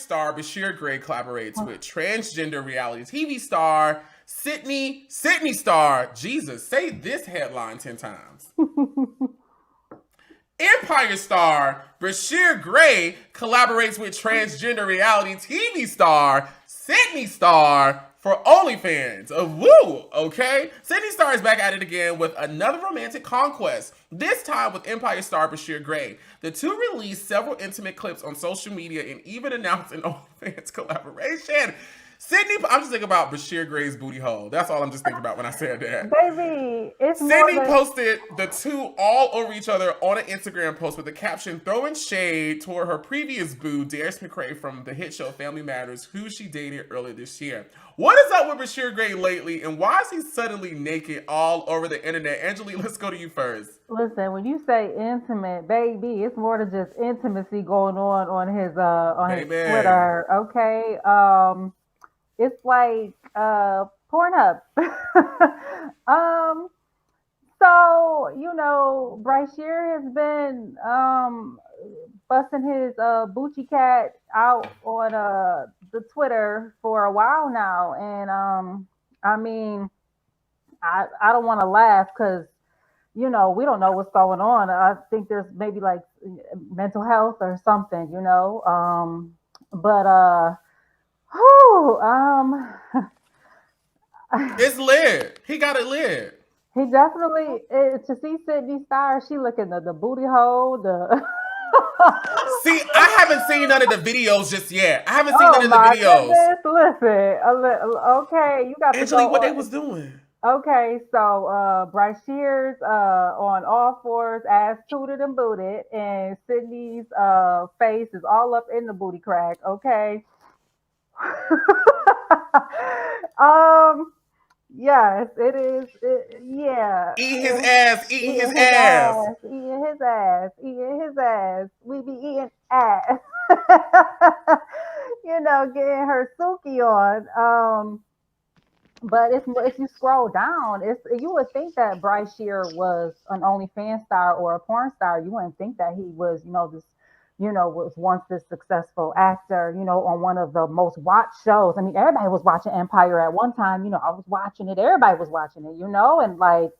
star Bryshere Gray collaborates with transgender reality TV star Sidney Starr. Jesus, say this headline 10 times. Empire star Bryshere Gray collaborates with transgender reality TV star Sidney Starr for OnlyFans. Woo! Okay? Sidney Starr is back at it again with another romantic conquest, this time with Empire star Bryshere Gray. The two released several intimate clips on social media and even announced an OnlyFans collaboration. Sidney, I'm just thinking about Bryshere Gray's booty hole. That's all I'm just thinking about when I said that. Baby, it's Sidney more than... posted the two all over each other on an Instagram post with the caption throwing shade toward her previous boo, Darius McCray from the hit show Family Matters, who she dated earlier this year. What is up with Bryshere Gray lately, and why is he suddenly naked all over the internet? Angelique, let's go to you first. Listen, when you say intimate, baby, it's more than just intimacy going on his Twitter. Okay, it's like Pornhub. So Bryshere has been busting his Bucci cat out on the Twitter for a while now, and I mean, I don't want to laugh because we don't know what's going on. I think there's maybe like mental health or something, but whew, It's lit. He got it lit. he definitely to see Sidney Starr, she looking the booty hole, the See, I haven't seen none of the videos just yet. I haven't seen oh none of the my videos. goodness, listen, okay, you got to Angelique, go what they on. was doing? Okay, so Bryshere's on all fours, ass tooted and booted, and Sydney's face is all up in the booty crack. Okay. um. Yes, it is. Yeah. Eating his ass, eating his Eating his ass. ass, eating his ass, eating his ass. We be eating ass. Getting her Suki on. But if you scroll down, you would think that Bryshere was an OnlyFans star or a porn star. You wouldn't think that he was, was once this successful actor, on one of the most watched shows. I mean, everybody was watching Empire at one time. I was watching it. Everybody was watching it, and like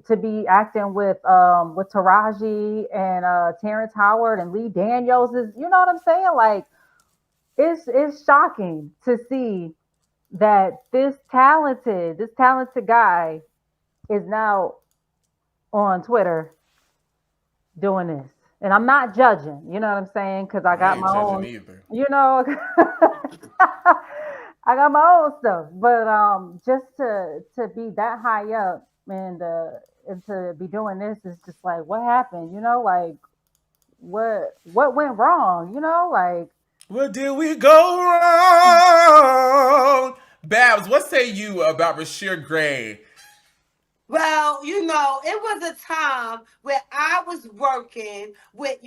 to be acting with Taraji and Terrence Howard and Lee Daniels is, you know what I'm saying? Like it's shocking to see that this talented guy is now on Twitter doing this. And I'm not judging, you know what I'm saying? Because I got ain't my judging own, either. I got my own stuff. But just to be that high up and to be doing this is just like, what happened? Like what went wrong? Like What did we go wrong? Babs, what say you about Bryshere Gray? Well, it was a time where I was working with,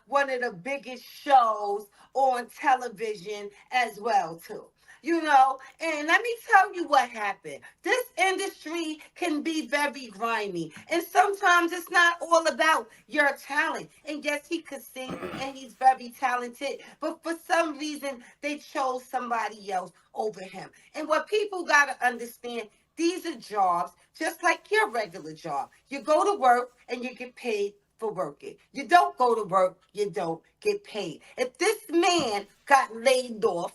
one of the biggest shows on television as well, too. And let me tell you what happened. This industry can be very grimy. And sometimes it's not all about your talent. And yes, he could sing and he's very talented. But for some reason, they chose somebody else over him. And what people got to understand, these are jobs just like your regular job. You go to work and you get paid for working. You don't go to work, you don't get paid. If this man got laid off,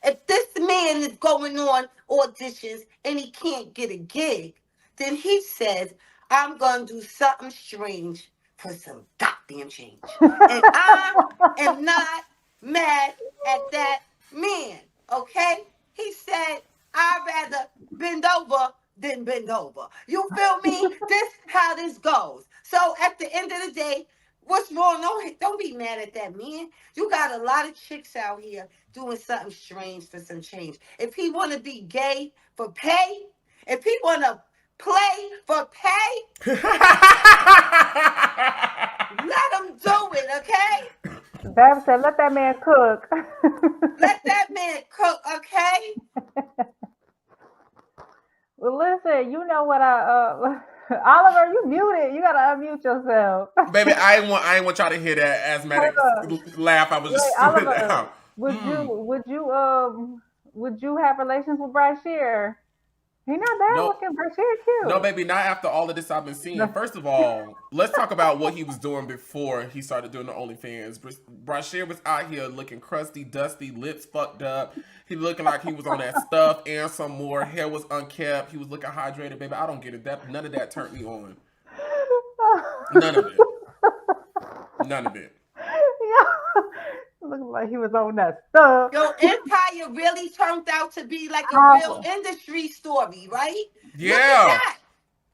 if this man is going on auditions and he can't get a gig, then he says, I'm going to do something strange for some goddamn change. And I am not mad at that man, okay? He said, I'd rather bend over than bend over. You feel me? This how this goes. So at the end of the day, what's wrong? Don't be mad at that man. You got a lot of chicks out here doing something strange for some change. If he want to be gay for pay, if he want to play for pay, let him do it, okay? Bab said, let that man cook. Let that man cook, okay? Well, listen, you know what Oliver, you muted. You gotta unmute yourself. Baby, I ain't want y'all to hear that asthmatic laugh I was Wait, just doing Oliver, out. Would you have relations with Bryshere? He not bad No, looking. Bryshere no, cute. baby, not after all of this I've been seeing. No. First of all, let's talk about what he was doing before he started doing the OnlyFans. Brashear was out here looking crusty, dusty, lips fucked up. He looking like he was on that stuff and some more. Hair was unkept. He was looking hydrated, baby. I don't get it. That none of that turned me on. None of it. None of it. Yeah. Looking like he was on that stuff. Yo, Empire really turned out to be like a real Um, industry story, right? Look at Yeah. that.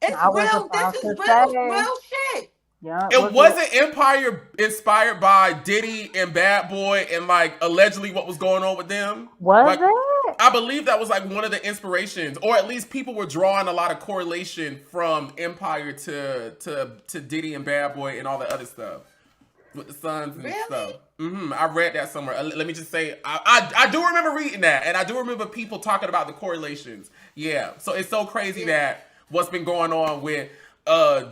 It's I was real. about This is to real say, shit. yeah, It wasn't Empire inspired by Diddy and Bad Boy and like allegedly what was going on with them. was Like it? I believe that was like one of the inspirations, or at least people were drawing a lot of correlation from Empire to Diddy and Bad Boy and all the other stuff with the sons and Really? stuff. I read that somewhere. Let me just say, I do remember reading that, and I do remember people talking about the correlations. Yeah, so it's so crazy that what's been going on with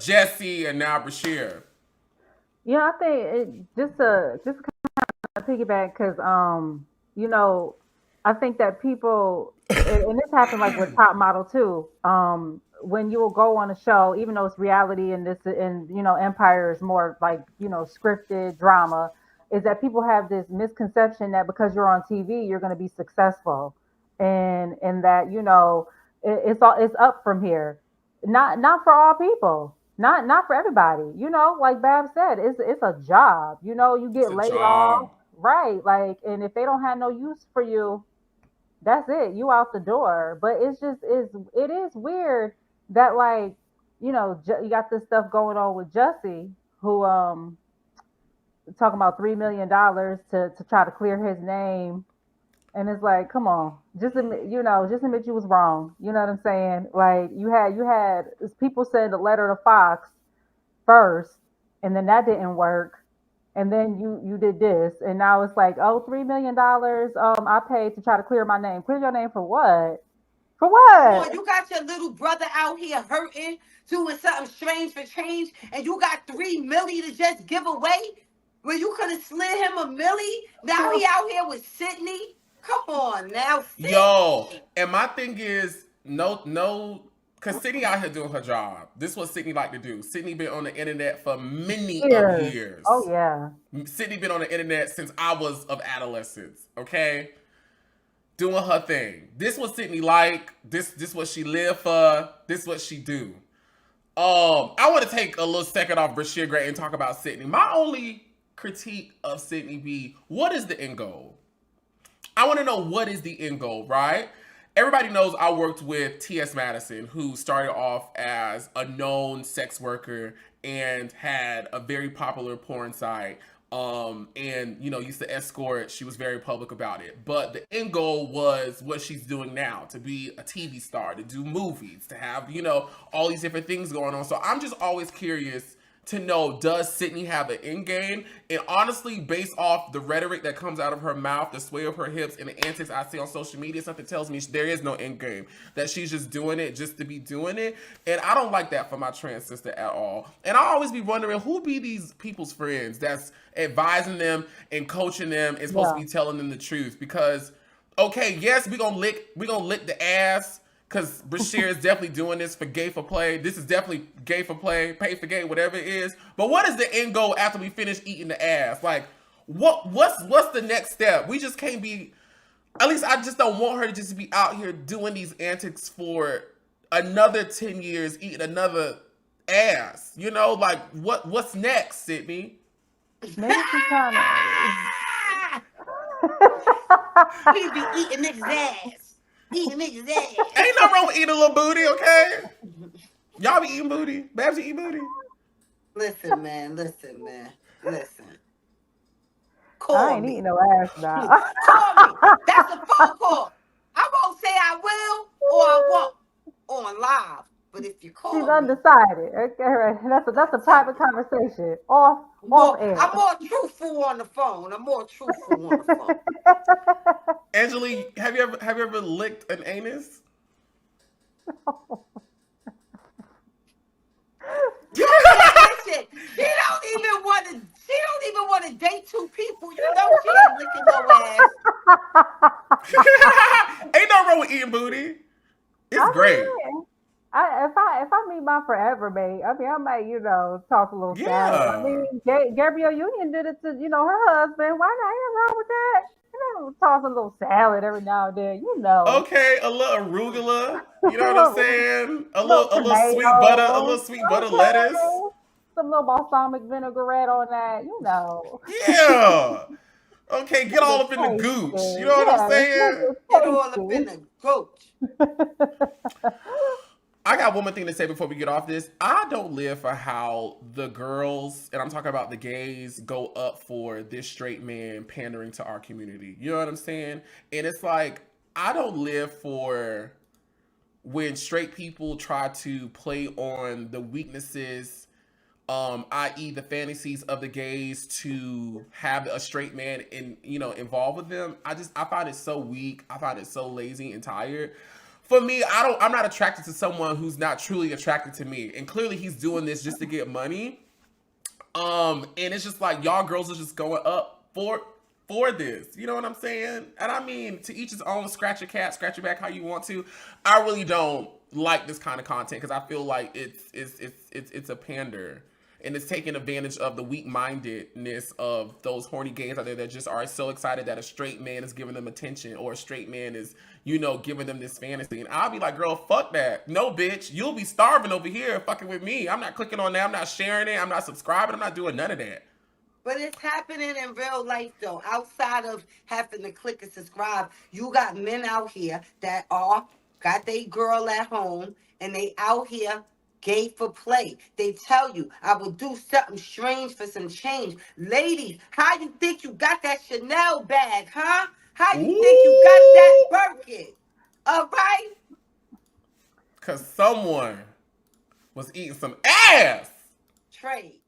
Jesse and now Brashear. Yeah, I think just kind of piggyback because you know, I think that people and this happened like with Top Model too. When you will go on a show, even though it's reality and this and Empire is more like scripted drama, is that people have this misconception that because you're on TV, you're going to be successful, and that it's up from here. Not for all people. Not for everybody. Like Bab said, it's a job. You It's get a laid off, job. right? Like, and if they don't have no use for you, that's it. You out the door. But it is weird that like you got this stuff going on with Jussie, who talking about $3 million to try to clear his name. And it's like, come on, just admit you was wrong. You know what I'm saying? Like you had people send a letter to Fox first, and then that didn't work, and then you did this, and now it's like, oh, $3 million. I paid to try to clear my name. Clear your name for what? For Come what? on, you got your little brother out here hurting, doing something strange for change, and you got 3 million to just give away? Where you could have slid him a millie? Now he out here with Sidney? Come on now, Yo, Sidney. and my thing is no, because Sydney out here doing her job. This is what Sydney like to do. Sydney been on the internet for many of Years. Oh years. yeah. Sydney been on the internet since I was of adolescence. Okay, doing her thing. This what Sydney like. This what she live for. This what she do. I want to take a little second off Bryshere Gray and talk about Sydney. My only critique of Sydney be, what is the end goal? I want to know what is the end goal, right? Everybody knows I worked with T.S. Madison, who started off as a known sex worker and had a very popular porn site. And used to escort. She was very public about it. But the end goal was what she's doing now, to be a TV star, to do movies, to have, all these different things going on. So I'm just always curious to know, does Sidney have an end game? And honestly, based off the rhetoric that comes out of her mouth, the sway of her hips, and the antics I see on social media, something tells me there is no end game. That she's just doing it just to be doing it. And I don't like that for my trans sister at all. And I always be wondering, who be these people's friends that's advising them and coaching them and supposed to be telling them the truth? Because, okay, yes, we gonna lick the ass, because Bryshere is definitely doing this for gay for play. This is definitely gay for play, pay for gay, whatever it is. But what is the end goal after we finish eating the ass? Like, what's the next step? We just can't be. At least I just don't want her to just be out here doing these antics for another 10 years, eating another ass. Like what's next, Sidney? Maybe she's trying He be eating niggas' ass. Eating niggas' ass. Ain't nothing wrong with eating a little booty, okay? Y'all be eating booty. Babs, you eat booty? Listen, man. Listen. I Call ain't me. eating no ass now. Call me. That's a phone call. I won't say I will or I won't on live. But if you call She's me, undecided. Okay, right. That's a private conversation. Off air. I'm more truthful on the phone. Angela, have you ever licked an anus? Listen, she don't even want to date two people. You know she ain't licking no ass. great. mean, if I meet my forever mate, I mean, I might, toss a little salad. I Yeah. mean, Gabrielle Union did it to, her husband. Why not? Ain't wrong with that. Toss a little salad every now and then, Okay, a little arugula. You know what I'm little saying? A little sweet butter, a little tomatoes. sweet butter lettuce. Okay. Some little balsamic vinaigrette on that, Yeah. Okay, get Make all it up in the gooch. You tasty. know what I'm Yeah, let's saying? Get all up make in the gooch. it tasty. I got one more thing to say before we get off this. I don't live for how the girls, and I'm talking about the gays, go up for this straight man pandering to our community. You know what I'm saying? And it's like, I don't live for when straight people try to play on the weaknesses, i.e. the fantasies of the gays to have a straight man involved with them. I find it so weak. I find it so lazy and tired. For me, I'm not attracted to someone who's not truly attracted to me. And clearly he's doing this just to get money. And it's just like y'all girls are just going up for this. You know what I'm saying? And I mean, to each his own, scratch your cat, scratch your back how you want to. I really don't like this kind of content because I feel like it's a pander. And it's taking advantage of the weak-mindedness of those horny gays out there that just are so excited that a straight man is giving them attention or a straight man is, giving them this fantasy. And I'll be like, girl, fuck that. No, bitch. You'll be starving over here fucking with me. I'm not clicking on that. I'm not sharing it. I'm not subscribing. I'm not doing none of that. But it's happening in real life though. Outside of having to click and subscribe, you got men out here that got their girl at home and they out here gay for play. They tell you, I will do something strange for some change. Ladies, how you think you got that Chanel bag, huh? How you think you got that Ooh. Birkin? All right? Because someone was eating some ass. Trade.